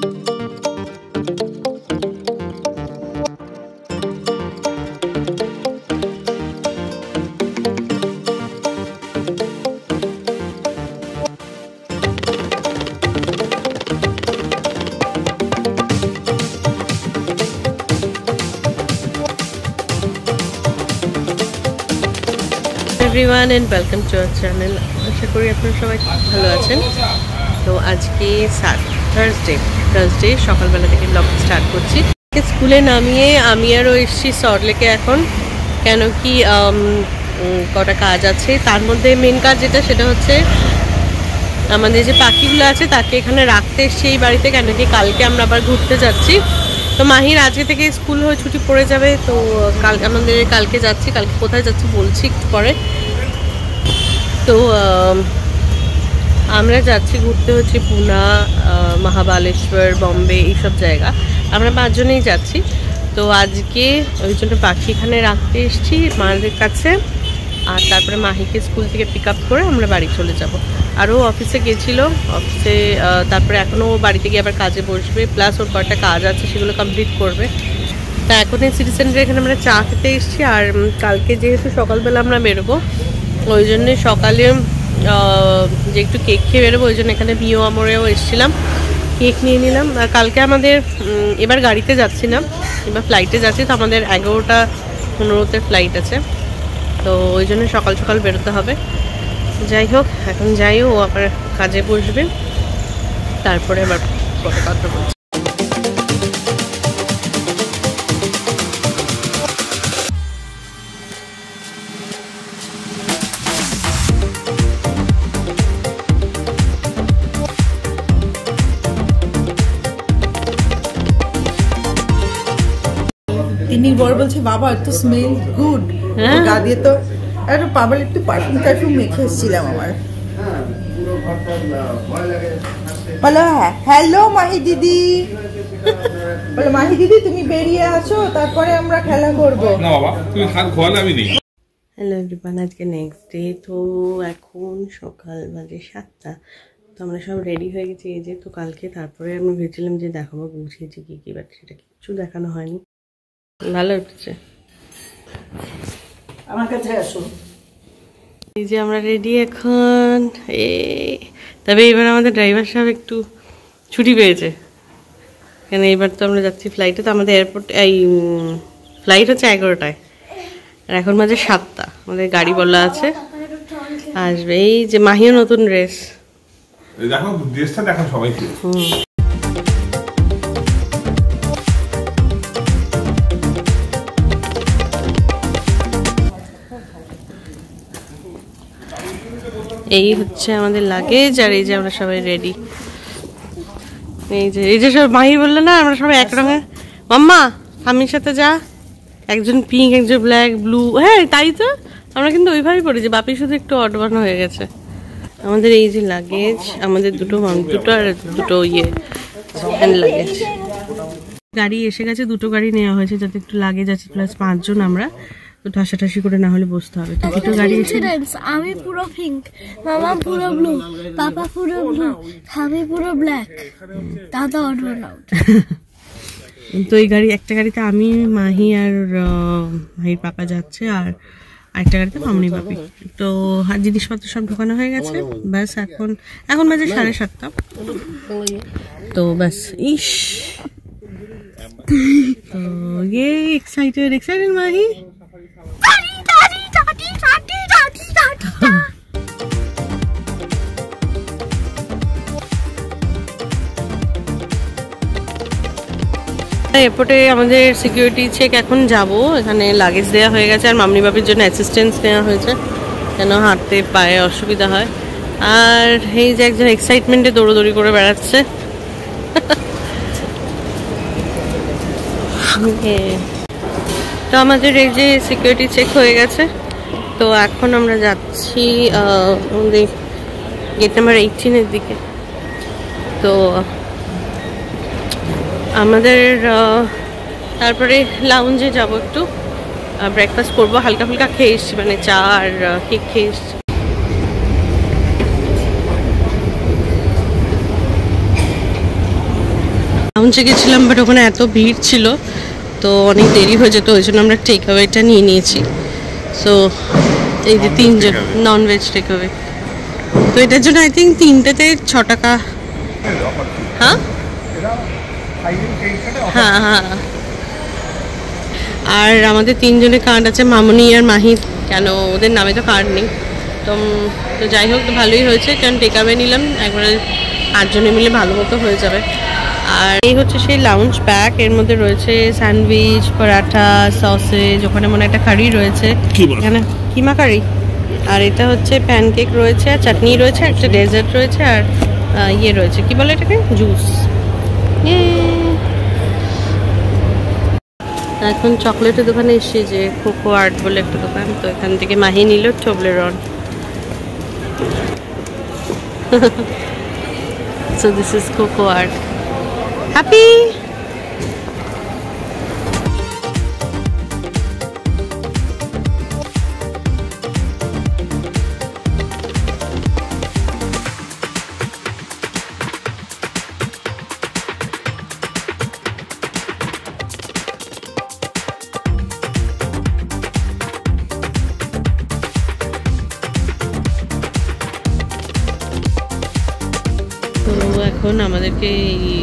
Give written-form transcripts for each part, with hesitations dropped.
everyone and welcome to our channel. আশা করি আপনারা সবাই ভালো আছেন। তো আজকে থার্সডে সকালবেলা থেকে ব্লগ স্টার্ট করছি। স্কুলে নামিয়ে আমি আরও এসেছি সল্টলেকে এখন, কেন কি কটা কাজ আছে। তার মধ্যে মেন কাজ সেটা হচ্ছে আমাদের যে পাখিগুলো আছে তাকে এখানে রাখতে এসছি এই বাড়িতে, কেন কি কালকে আমরা আবার ঘুরতে যাচ্ছি। তো মাহির আজকে থেকে স্কুল হয়ে ছুটি পড়ে যাবে, তো আমাদের কালকে যাচ্ছি। কালকে কোথায় যাচ্ছি বলছি একটু পরে। তো আমরা যাচ্ছি ঘুরতে হচ্ছে পুনা, মহাবালেশ্বর, বম্বে, এইসব জায়গা আমরা 5 জনেই যাচ্ছি। তো আজকে ওই জন্য পাখি এখানে রাখতে এসেছি মায়ের কাছে, আর তারপরে মাহিকে স্কুল থেকে পিক আপ করে আমরা বাড়ি চলে যাব। আরও অফিসে গেছিলো, অফিসে তারপরে এখনও বাড়িতে গিয়ে আবার কাজে বসবে, প্লাস ওর কয়েকটা কাজ আছে সেগুলো কমপ্লিট করবে। তা এখন এই সিটি সেন্টারে এখানে আমরা চা খেতে এসেছি। আর কালকে যেহেতু সকালবেলা আমরা বেরোবো, ওই জন্যে সকালে যে একটু কেক খেয়ে বেরোবো, ওই জন্য এখানে বিও আমরেও এসেছিলাম, কেক নিয়ে নিলাম। আর কালকে আমাদের এবার গাড়িতে যাচ্ছি না, এবার ফ্লাইটে যাচ্ছি। তো আমাদের 11টা 15তে ফ্লাইট আছে, তো ওই জন্য সকাল সকাল বেরোতে হবে। যাই হোক, এখন যাইও, ও আবার কাজে বসবে, তারপরে আবার পরে কথা বলছি। তিনি বড় বলছে বাবা একটু স্মেল গুড, গা দিয়ে তো একটু পাবল একটু পারফিউম মেখে এসেছিলাম আমার। বলো হ্যালো মাহি দিদি, বলো মাহি দিদি তুমি বেরিয়ে আসো, তারপরে আমরা খেলা করবো। না বাবা তুমি খান খোয়ালে আমি নেই। হ্যালো এভরিওয়ান, আজকে নেক্সট ডে। তো এখন সকাল বাজে 7টা। তো আমরা সব রেডি হয়ে গেছি এই যে। তো কালকে তারপরে আমি ভেবেছিলাম যে দেখাবো গুছিয়েছি কী কী, বাট সেটা কিছু দেখানো হয়নি। ভালো উঠছে, আমার কাছে আসো। এই যে আমরা রেডি এখন। তবে এবার আমাদের ড্রাইভার সাহেব একটু ছুটি পেয়েছে, কেন এবার তো আমরা যাচ্ছি ফ্লাইটে। তো আমাদের এয়ারপোর্ট এই ফ্লাইট হচ্ছে 11টায়, আর এখন বাজে 7টা। আমাদের গাড়ি বলা আছে আসবে। এই যে মাহিও নতুন ড্রেস, দেখো ড্রেসটা দেখো সবাইকে। এই হচ্ছে আমাদের লাগেজ, আর এই যে আমরা সবাই রেডি। এই যে সব মাহি বললো না আমরা সবাই এক রঙের। মাম্মা আমির সাথে যা, একজন পিঙ্ক, একজন ব্ল্যাক, ব্লু। হ্যাঁ তাই তো, আমরা কিন্তু ওইভাবেই পড়েছি। বাপি শুধু একটু অডবান হয়ে গেছে। আমাদের এই যে লাগেজ, আমাদের দুটো আর দুটো হ্যান্ড লাগেজ। গাড়ি এসে গেছে, দুটো গাড়ি নেওয়া হয়েছে যাতে একটু লাগেজ আছে, প্লাস 5 জন আমরা, তো ঠাসাঠাসি করে না হলে বসতে হবে। তো দুটো গাড়ি এসে, আমি পুরো পিঙ্ক, মামা পুরো ব্লু, পাপা পুরো ব্লু, আমি পুরো ব্ল্যাক, দাদা অডওয়ান আউট। তো এই গাড়ি, একটা গাড়িতে আমি, মাহি আর মাহির পাপা যাচ্ছে, আর আরেকটা গাড়িতে মামনি বাপি। তো জিনিসপত্র সব ঢোকানো হয়ে গেছে। ব্যাস এখন বাজে 7:30। তো ব্যাস ইস, তো এক্সাইটেড মাহি। এয়ারপোর্টে আমাদের সিকিউরিটি চেক এখন যাব। এখানে লাগেজ দেওয়া হয়ে গেছে, আর মামনি বাপির জন্য অ্যাসিস্ট্যান্স নেওয়া হয়েছে, কেন হাঁটতে পায়ে অসুবিধা হয়। আর এই যে একজন এক্সাইটমেন্টে দৌড়োদৌড়ি করে বেড়াচ্ছে। তো আমাদের এই যে সিকিউরিটি চেক হয়ে গেছে। তো এখন আমরা যাচ্ছি আমাদের গেট নাম্বার 18-এর দিকে। তো আমাদের তারপরে লাউঞ্জে যাব, একটু ব্রেকফাস্ট করবো। হালকা ফুলকা খেয়ে এসছি, মানে চা আর কেক খেয়ে এসছি। লাউঞ্জে গেছিলাম, বাট ওখানে এত ভিড় ছিল তো অনেক দেরি হয়ে যেত, ওই জন্য আমরা টেক অ্যাওয়েটা নিয়ে নিয়েছি। সো এই যে 3 জন ননভেজ টেক অ্যাওয়ে, তো এটার জন্য আই থিঙ্ক 3টেতে 6 টাকা। হ্যাঁ হ্যাঁ হ্যাঁ। আর আমাদের 3 জনের কার্ড আছে, মামনি আর মাহি, কেন ওদের নামে তো কার্ড নেই। তো যাই হোক, তো ভালোই হয়েছে, কারণ টেক অ্যাওয়ে নিলাম, একবারে 8 জনে মিলে ভালো মতো হয়ে যাবে। আর এই হচ্ছে সেই লাউঞ্জ প্যাক, এর মধ্যে রয়েছে স্যান্ডউইচ, পরাঠা, সসেজ, ওখানে মনে একটা কারি রয়েছে, এখানে কিমা কারি, আর এটা হচ্ছে প্যানকেক রয়েছে, আর চাটনি রয়েছে, একটা ডেজার্ট রয়েছে, আর ইয়ে রয়েছে, কি বলে এটাকে, জুস। এখন চকলেটের দোকানে এসেছি, যে কোকো আর্ট বলে একটা দোকান, তো এখান থেকে মাহি নিল টোবলেরন। So this is Coco Art. Happy? তো এখন আমাদেরকে এই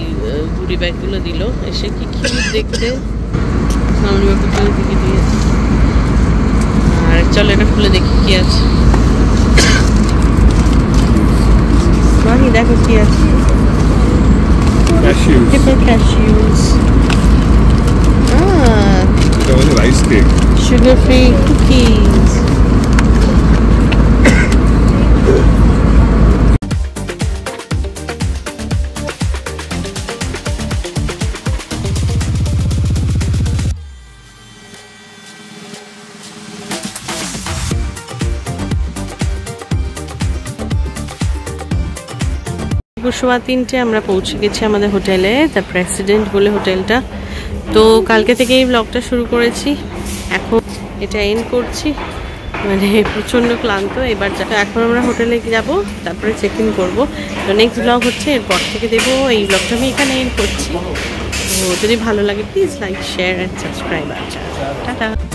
গুড়ি ব্যাগগুলো দিল, এসে কি কি দেখতে মামনি ব্যাগগুলো দিকে দিয়েছে। আর চলো এটা খুলে দেখি কি আছে। মামি দেখো কি আছে, cashews, rice cake, sugar free cookies. সোয়া 3টে আমরা পৌঁছে গেছি আমাদের হোটেলে, দ্য প্রেসিডেন্ট বলে হোটেলটা। তো কালকে থেকে এই ব্লগটা শুরু করেছি, এখন এটা এন্ড করছি, মানে প্রচণ্ড ক্লান্ত এবার। এখন আমরা হোটেলে যাব, তারপরে চেক ইন করবো। তো নেক্সট ব্লগ হচ্ছে এরপর থেকে দেবো। এই ব্লগটা আমি এখানে এন্ড করছি। তো যদি ভালো লাগে please like, share and subscribe. আচ্ছা, টাটা।